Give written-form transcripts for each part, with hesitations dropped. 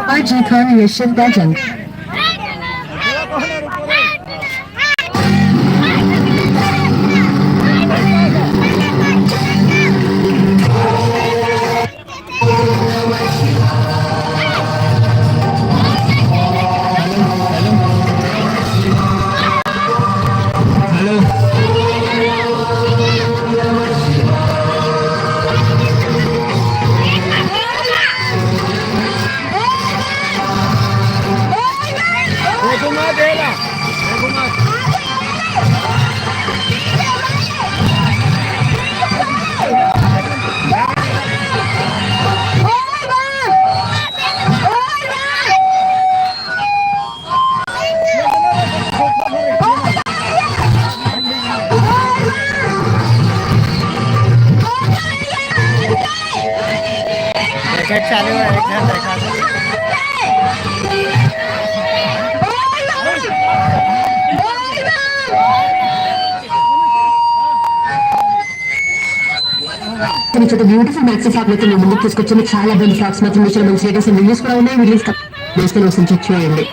二级团人生标准。चालू है एक जन देखा చోట బ్యూటిఫుల్ మ్యాక్సీ ఫ్రాక్ అయితే మేము ముందుకు తీసుకొచ్చింది. చాలా బాగుంది ఫ్రాక్స్ మాత్రం మంచి లేటెస్ట్ వీడియోస్ కూడా ఉన్నాయి. వీడియోస్ వేసుకొని వస్తుంది చెక్ చేయండి.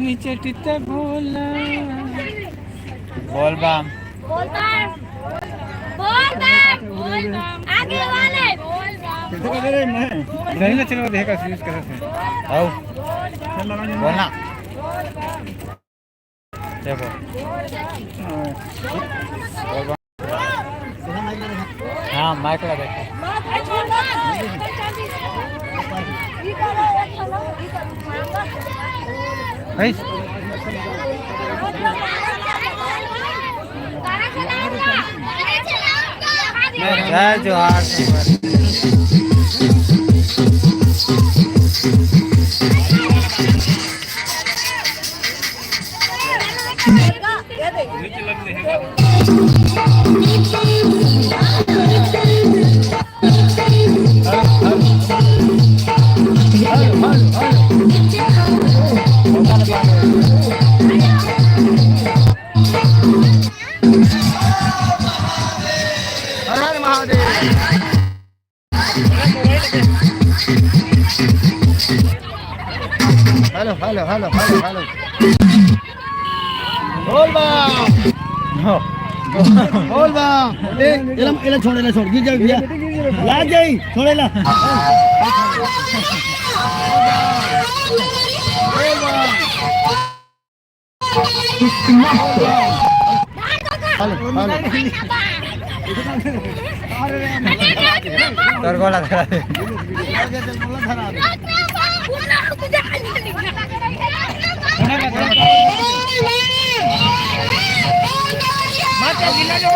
नीचे टिता बोला बोल बम बोल बम बोल बम आगे वाले बोल बम नहीं ना चलो देखा यूज कर सकते आओ बोलना देखो हाँ माइक लगा देखो जय जोहार hello hello hello hello hello बोल बा बोल बा एला छोड़ गिर जा गया लाग गई छोड़े ला बोल बा हेलो तर गोला धरा दे माता जिला जो